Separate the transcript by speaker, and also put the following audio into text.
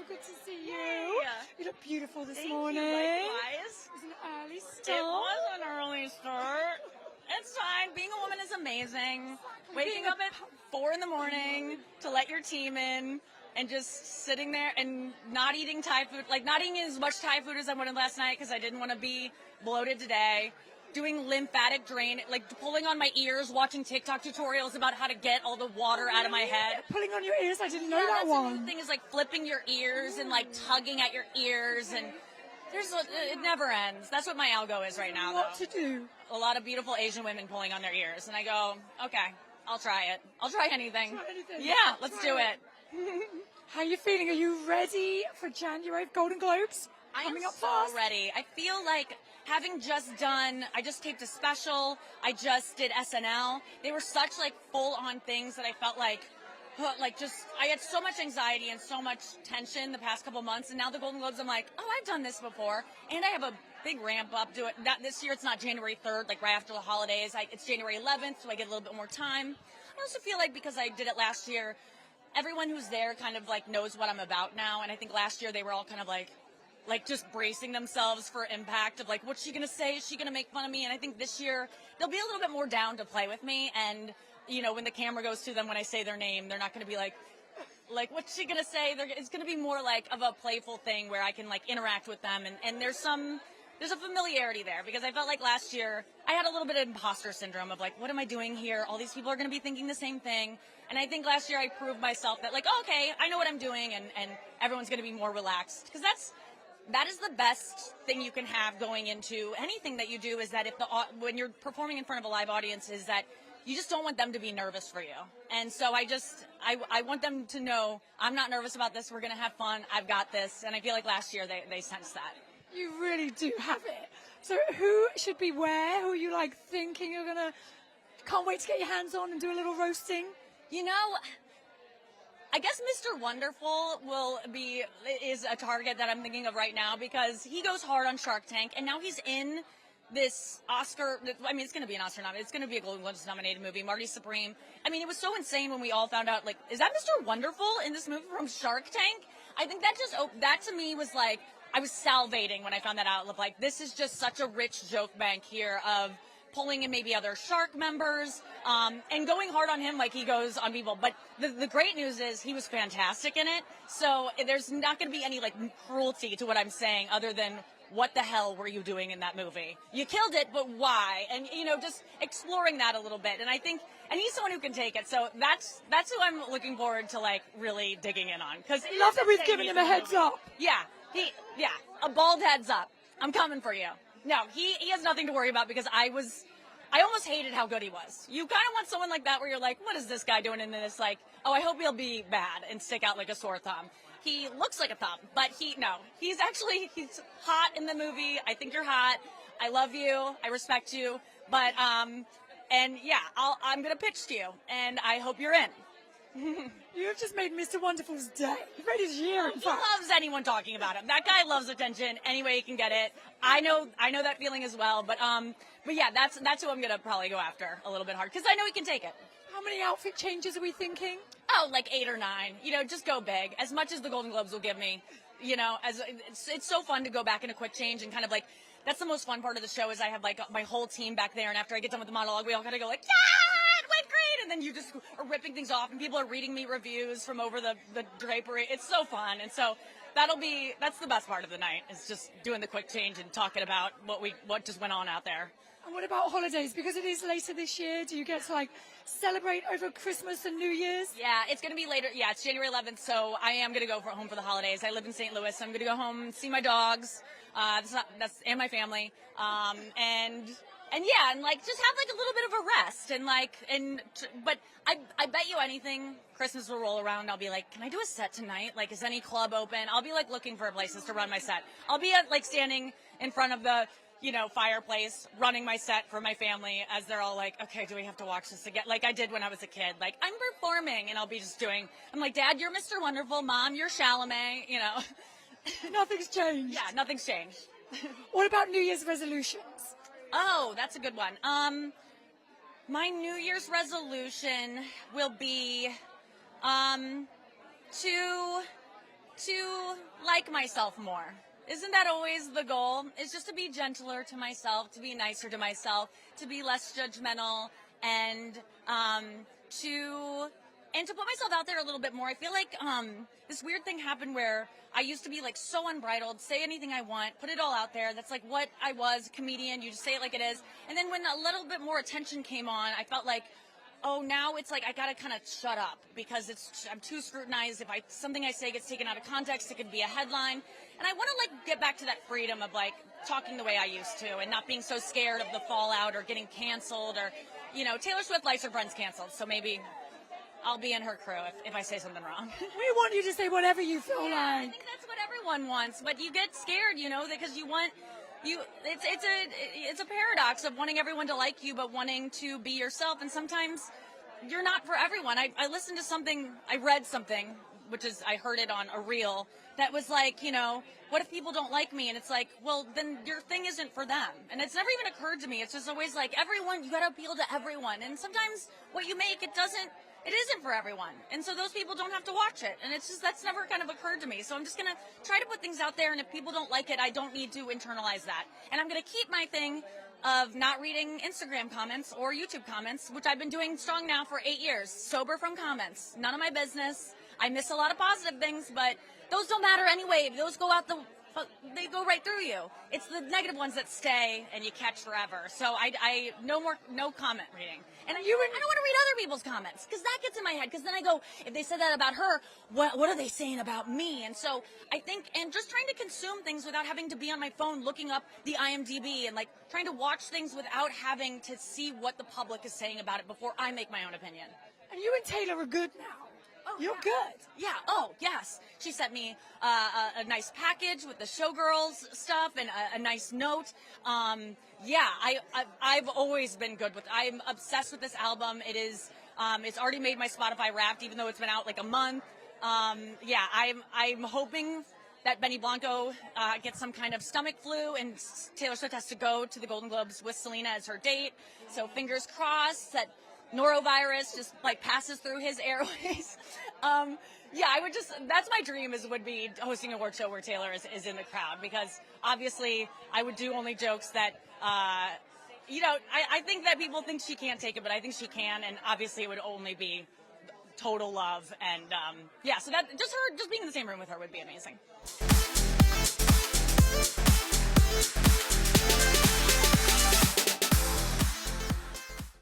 Speaker 1: good to see you.
Speaker 2: Hey.
Speaker 1: You look beautiful this
Speaker 2: Thank
Speaker 1: morning.
Speaker 2: you, likewise.
Speaker 1: It was an early
Speaker 2: It
Speaker 1: start.
Speaker 2: was an early start. It's fine. Being a woman is amazing. Waking up at 4 in the morning to let your team in and just sitting there and not eating Thai food, like not eating as much Thai food as I wanted last night because I didn't want to be bloated today. Doing lymphatic drain, like pulling on my ears, watching TikTok tutorials about how to get all the water out of my head.
Speaker 1: Pulling on your ears, I didn't know that
Speaker 2: that's
Speaker 1: one.
Speaker 2: another thing is like flipping your ears and like tugging at your ears, and it never ends. That's what my algo is right now.
Speaker 1: What
Speaker 2: though.
Speaker 1: to do?
Speaker 2: A lot of beautiful Asian women pulling on their ears, and I go, okay, I'll try it. I'll try anything.
Speaker 1: Try anything.
Speaker 2: Yeah, let's do it.
Speaker 1: How are you feeling? Are you ready for January Golden Globes? Coming up
Speaker 2: so
Speaker 1: fast.
Speaker 2: ready. I feel like having I just taped a special. I just did SNL. They were such like full on things that I felt like I had so much anxiety and so much tension the past couple months. And now the Golden Globes, I'm like, oh, I've done this before. And I have a big ramp up to it. This year it's not January 3rd, like right after the holidays. It's January 11th, so I get a little bit more time. I also feel like because I did it last year, everyone who's there kind of like knows what I'm about now. And I think last year they were all kind of like just bracing themselves for impact of like, what's she going to say? Is she going to make fun of me? And I think this year they'll be a little bit more down to play with me. And, you know, when the camera goes to them, when I say their name, they're not going to be like, what's she going to say? It's going to be more like of a playful thing where I can like interact with them. And there's a familiarity there because I felt like last year I had a little bit of imposter syndrome of like, what am I doing here? All these people are going to be thinking the same thing. And I think last year I proved myself that like, oh, okay, I know what I'm doing and everyone's going to be more relaxed because that is the best thing you can have going into anything that you do is that when you're performing in front of a live audience is that you just don't want them to be nervous for you. And so I want them to know I'm not nervous about this. We're going to have fun. I've got this. And I feel like last year they sensed that.
Speaker 1: You really do have it. So who should be where? Who are you like thinking you're going to, can't wait to get your hands on and do a little roasting?
Speaker 2: You know, I guess Mr. Wonderful is a target that I'm thinking of right now because he goes hard on Shark Tank and now he's in this Oscar, I mean, it's going to be an Oscar nominated, it's going to be a Golden Globes nominated movie, Marty Supreme. I mean, it was so insane when we all found out, like, is that Mr. Wonderful in this movie from Shark Tank? I think that to me was like, I was salivating when I found that out. Like, this is just such a rich joke bank here of pulling in maybe other Shark members and going hard on him like he goes on people. But the great news is he was fantastic in it. So there's not going to be any like cruelty to what I'm saying other than what the hell were you doing in that movie? You killed it, but why? And, you know, just exploring that a little bit. And I think, and he's someone who can take it. So that's who I'm looking forward to like really digging in on. Cause
Speaker 1: I love that we've given him a heads up.
Speaker 2: Yeah. A bald heads up. I'm coming for you. No, he has nothing to worry about because I almost hated how good he was. You kind of want someone like that where you're like, what is this guy doing in this? Like, oh, I hope he'll be bad and stick out like a sore thumb. He looks like a thumb, but he's hot in the movie. I think you're hot. I love you. I respect you. But, and yeah, I'm going to pitch to you and I hope you're in.
Speaker 1: You have just made Mr. Wonderful's day. He made his year, in fact.
Speaker 2: He loves anyone talking about him. That guy loves attention any way he can get it. I know that feeling as well. But yeah, that's who I'm gonna probably go after a little bit hard because I know he can take it.
Speaker 1: How many outfit changes are we thinking?
Speaker 2: Oh, like 8 or 9. You know, just go big. As much as the Golden Globes will give me. You know, it's so fun to go back in a quick change and kind of like that's the most fun part of the show is I have like my whole team back there, and after I get done with the monologue, we all kind of go like, yeah, it went great, and then you just are ripping things off, and people are reading me reviews from over the drapery. It's so fun, and so that's the best part of the night is just doing the quick change and talking about what just went on out there.
Speaker 1: And what about holidays? Because it is later this year, do you get to like celebrate over Christmas and New Year's?
Speaker 2: Yeah, it's going to be later. Yeah, it's January 11th, so I am going to go home for the holidays. I live in St. Louis, so I'm going to go home and see my dogs, and my family, and yeah, and like just have like a little bit of a rest, but I bet you anything, Christmas will roll around. I'll be like, can I do a set tonight? Like, is any club open? I'll be like looking for places to run my set. I'll be like standing in front of the fireplace, running my set for my family as they're all like, okay, do we have to watch this again? Like I did when I was a kid. Like, I'm performing, and I'll be just I'm like, Dad, you're Mr. Wonderful. Mom, you're Chalamet, you know.
Speaker 1: Nothing's changed.
Speaker 2: Yeah, nothing's changed.
Speaker 1: What about New Year's resolutions?
Speaker 2: Oh, that's a good one. My New Year's resolution will be to to like myself more. Isn't that always the goal? Is just to be gentler to myself, to be nicer to myself, to be less judgmental, and to put myself out there a little bit more. I feel like this weird thing happened where I used to be like so unbridled, say anything I want, put it all out there. That's like what I was, comedian. You just say it like it is. And then when a little bit more attention came on, I felt like, oh, now it's like I gotta kind of shut up because I'm too scrutinized. If something I say gets taken out of context, it could be a headline. And I want to like get back to that freedom of like talking the way I used to and not being so scared of the fallout or getting canceled or, Taylor Swift likes her friends canceled, so maybe I'll be in her crew if I say something wrong.
Speaker 1: We want you to say whatever you feel like.
Speaker 2: I think that's what everyone wants, but you get scared, because you want. It's a paradox of wanting everyone to like you, but wanting to be yourself. And sometimes you're not for everyone. I listened to something, I read something, I heard it on a reel that was like, what if people don't like me? And it's like, well, then your thing isn't for them. And it's never even occurred to me. It's just always like everyone, you got to appeal to everyone. And sometimes what you make, it isn't for everyone. And so those people don't have to watch it. And that's never kind of occurred to me. So I'm just going to try to put things out there. And if people don't like it, I don't need to internalize that. And I'm going to keep my thing of not reading Instagram comments or YouTube comments, which I've been doing strong now for 8 years. Sober from comments. None of my business. I miss a lot of positive things, but those don't matter anyway. Those they go right through you. It's the negative ones that stay and you catch forever. So no comment reading. And I don't want to read other people's comments because that gets in my head. Because then I go, if they said that about her, what are they saying about me? And so I think, and just trying to consume things without having to be on my phone looking up the IMDb and like trying to watch things without having to see what the public is saying about it before I make my own opinion.
Speaker 1: And you and Taylor are good now.
Speaker 2: Oh,
Speaker 1: You're
Speaker 2: yeah.
Speaker 1: good.
Speaker 2: Yeah. Oh, yes. She sent me a nice package with the Showgirls stuff and a nice note. I've always been good with. I'm obsessed with this album. It is. It's already made my Spotify Wrapped, even though it's been out like a month. I'm hoping that Benny Blanco gets some kind of stomach flu, and Taylor Swift has to go to the Golden Globes with Selena as her date. So fingers crossed that norovirus just like passes through his airways. That's my dream would be hosting a award show where Taylor is in the crowd, because obviously I would do only jokes that, I think that people think she can't take it, but I think she can. And obviously it would only be total love. And, so that just being in the same room with her would be amazing.